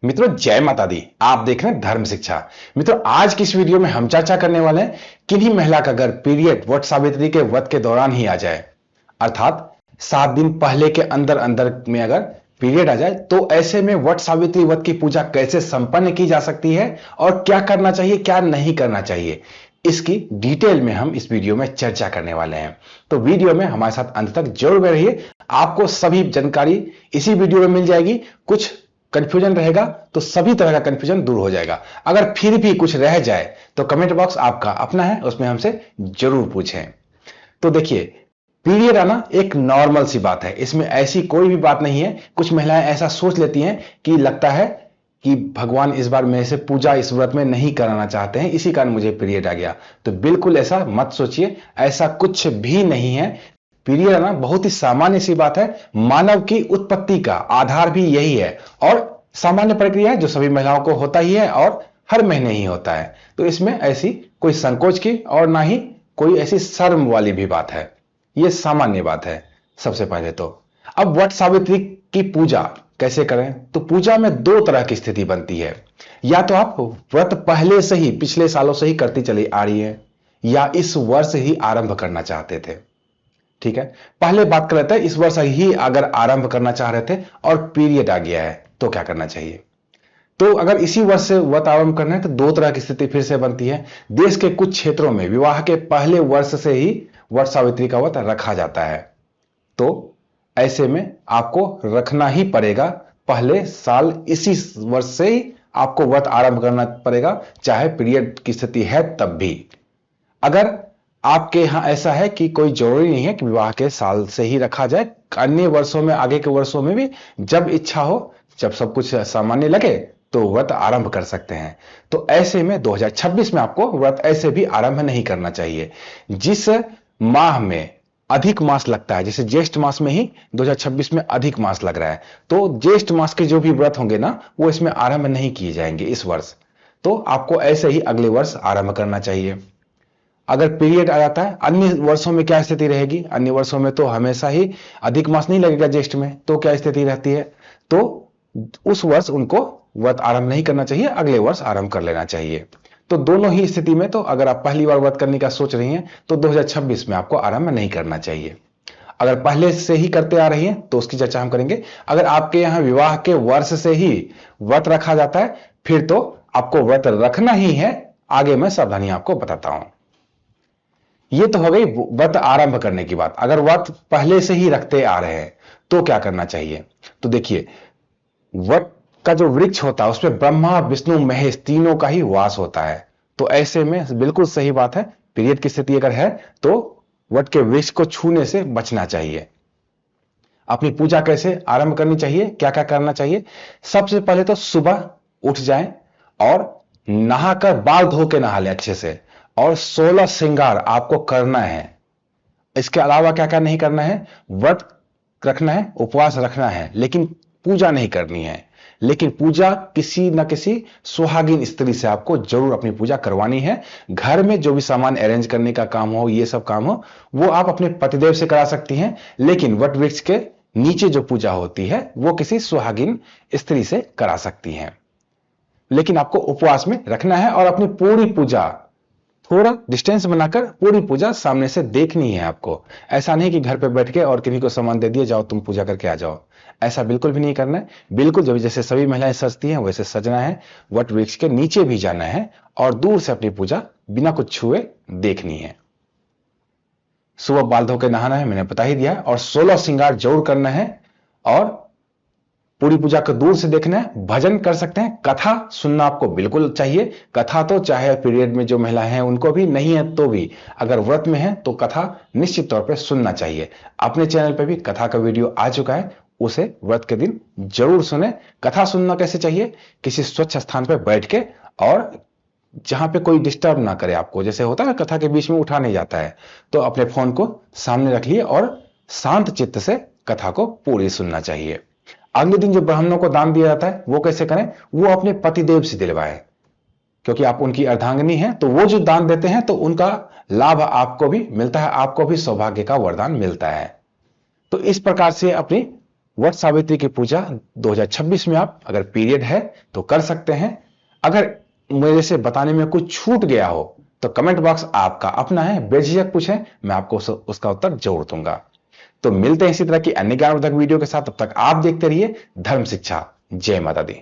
मित्रों, जय माता दी। आप देख रहे हैं धर्म शिक्षा। मित्रों, आज की इस वीडियो में हम चर्चा करने वाले हैं किन्हीं महिला का अगर पीरियड वट सावित्री के व्रत के दौरान ही आ जाए, अर्थात 7 दिन पहले के अंदर अंदर में अगर पीरियड आ जाए, तो ऐसे में वट सावित्री व्रत की पूजा कैसे संपन्न की जा सकती है और क्या करना चाहिए, क्या नहीं करना चाहिए, इसकी डिटेल में हम इस वीडियो में चर्चा करने वाले हैं। तो वीडियो में हमारे साथ अंत तक जरूर बने रहिए। आपको सभी जानकारी इसी वीडियो में मिल जाएगी। कुछ कंफ्यूजन रहेगा तो सभी तरह का कंफ्यूजन दूर हो जाएगा। अगर फिर भी कुछ रह जाए तो कमेंट बॉक्स आपका अपना है, उसमें हमसे जरूर पूछें। तो देखिए, पीरियड आना एक नॉर्मल सी बात है, इसमें ऐसी कोई भी बात नहीं है। कुछ महिलाएं ऐसा सोच लेती हैं कि लगता है कि भगवान इस बार मेरे से पूजा इस व्रत में नहीं कराना चाहते हैं, इसी कारण मुझे पीरियड आ गया। तो बिल्कुल ऐसा मत सोचिए, ऐसा कुछ भी नहीं है। पीरियड आना बहुत ही सामान्य सी बात है। मानव की उत्पत्ति का आधार भी यही है और सामान्य प्रक्रिया है जो सभी महिलाओं को होता ही है और हर महीने ही होता है। तो इसमें ऐसी कोई संकोच की और ना ही कोई ऐसी शर्म वाली भी बात है, यह सामान्य बात है। सबसे पहले तो अब वट सावित्री की पूजा कैसे करें, तो पूजा में दो तरह की स्थिति बनती है। या तो आप व्रत पहले से ही पिछले सालों से ही करती चली आ रही है, या इस वर्ष ही आरंभ करना चाहते थे। ठीक है, पहले बात कर लेते हैं, इस वर्ष ही अगर आरंभ करना चाह रहे थे और पीरियड आ गया है तो क्या करना चाहिए। तो अगर इसी वर्ष से व्रत आरंभ करना है तो दो तरह की स्थिति फिर से बनती है। देश के कुछ क्षेत्रों में विवाह के पहले वर्ष से ही वट सावित्री का व्रत रखा जाता है, तो ऐसे में आपको रखना ही पड़ेगा। पहले साल इसी वर्ष से ही आपको व्रत आरंभ करना पड़ेगा, चाहे पीरियड की स्थिति है तब भी। अगर आपके यहां ऐसा है कि कोई जरूरी नहीं है कि विवाह के साल से ही रखा जाए, अन्य वर्षों में, आगे के वर्षों में भी जब इच्छा हो, जब सब कुछ सामान्य लगे तो व्रत आरंभ कर सकते हैं। तो ऐसे में 2026 में आपको व्रत ऐसे भी आरंभ नहीं करना चाहिए। जिस माह में अधिक मास लगता है, जैसे ज्येष्ठ मास में ही 2026 में अधिक मास लग रहा है, तो ज्येष्ठ मास के जो भी व्रत होंगे ना, वो इसमें आरंभ नहीं किए जाएंगे इस वर्ष। तो आपको ऐसे ही अगले वर्ष आरंभ करना चाहिए। अगर पीरियड आ जाता है, अन्य वर्षों में क्या स्थिति रहेगी, अन्य वर्षों में तो हमेशा ही अधिक मास नहीं लगेगा ज्येष्ठ में, तो क्या स्थिति रहती है, तो उस वर्ष उनको व्रत आरंभ नहीं करना चाहिए, अगले वर्ष आरंभ कर लेना चाहिए। तो दोनों ही स्थिति में, तो अगर आप पहली बार व्रत करने का सोच रही हैं तो 2026 में आपको आरंभ नहीं करना चाहिए। अगर पहले से ही करते आ रही हैं तो उसकी चर्चा हम करेंगे। अगर आपके यहाँ विवाह के वर्ष से ही व्रत रखा जाता है, फिर तो आपको व्रत रखना ही है। आगे मैं सावधानी आपको बताता हूं। ये तो हो गई व्रत आरंभ करने की बात। अगर व्रत पहले से ही रखते आ रहे हैं तो क्या करना चाहिए। तो देखिए, वट का जो वृक्ष होता है उसमें ब्रह्मा विष्णु महेश तीनों का ही वास होता है। तो ऐसे में बिल्कुल सही बात है, पीरियड की स्थिति अगर है तो वट के वृक्ष को छूने से बचना चाहिए। अपनी पूजा कैसे आरंभ करनी चाहिए, क्या क्या करना चाहिए। सबसे पहले तो सुबह उठ जाएं और नहाकर, बाल धो के नहा लें अच्छे से, और 16 श्रृंगार आपको करना है। इसके अलावा क्या क्या नहीं करना है, व्रत रखना है, उपवास रखना है, लेकिन पूजा नहीं करनी है। लेकिन पूजा किसी न किसी सुहागिन स्त्री से आपको जरूर अपनी पूजा करवानी है। घर में जो भी सामान अरेंज करने का काम हो, ये सब काम हो, वो आप अपने पतिदेव से करा सकती हैं। लेकिन वट वृक्ष के नीचे जो पूजा होती है वो किसी सुहागिन स्त्री से करा सकती हैं। लेकिन आपको उपवास में रखना है और अपनी पूरी पूजा थोड़ा डिस्टेंस बनाकर पूरी पूजा सामने से देखनी है आपको। ऐसा नहीं कि घर पे बैठ के और किन्हीं को सामान दे दिए, जाओ तुम पूजा करके आ जाओ, ऐसा बिल्कुल भी नहीं करना है। बिल्कुल जब जैसे सभी महिलाएं सजती हैं वैसे सजना है, वट वृक्ष के नीचे भी जाना है और दूर से अपनी पूजा बिना कुछ छुए देखनी है। सुबह बाल धो के नहाना है, मैंने बता ही दिया है, और 16 श्रृंगार जरूर करना है और पूरी पूजा को दूर से देखना है। भजन कर सकते हैं, कथा सुनना आपको बिल्कुल चाहिए। कथा तो चाहे पीरियड में जो महिला हैं उनको भी, नहीं है तो भी, अगर व्रत में है तो कथा निश्चित तौर पे सुनना चाहिए। अपने चैनल पे भी कथा का वीडियो आ चुका है, उसे व्रत के दिन जरूर सुने। कथा सुनना कैसे चाहिए, किसी स्वच्छ स्थान पर बैठ के, और जहां पे कोई डिस्टर्ब ना करे आपको। जैसे होता है कथा के बीच में उठा नहीं जाता है, तो अपने फोन को सामने रख लिए और शांत चित्त से कथा को पूरी सुनना चाहिए। अगले दिन जो ब्राह्मणों को दान दिया जाता है वो कैसे करें, वो अपने पतिदेव से दिलवाएं, क्योंकि आप उनकी अर्धांगिनी हैं। तो वो जो दान देते हैं तो उनका लाभ आपको भी मिलता है, आपको भी सौभाग्य का वरदान मिलता है। तो इस प्रकार से अपनी वट सावित्री की पूजा 2026 में आप अगर पीरियड है तो कर सकते हैं। अगर मेरे से बताने में कुछ छूट गया हो तो कमेंट बॉक्स आपका अपना है, बेझिझक पूछें, मैं आपको उसका उत्तर जरूर दूंगा। तो मिलते हैं इसी तरह की अन्य ज्ञानवर्धक वीडियो के साथ, तब तक आप देखते रहिए धर्म शिक्षा। जय माता दी।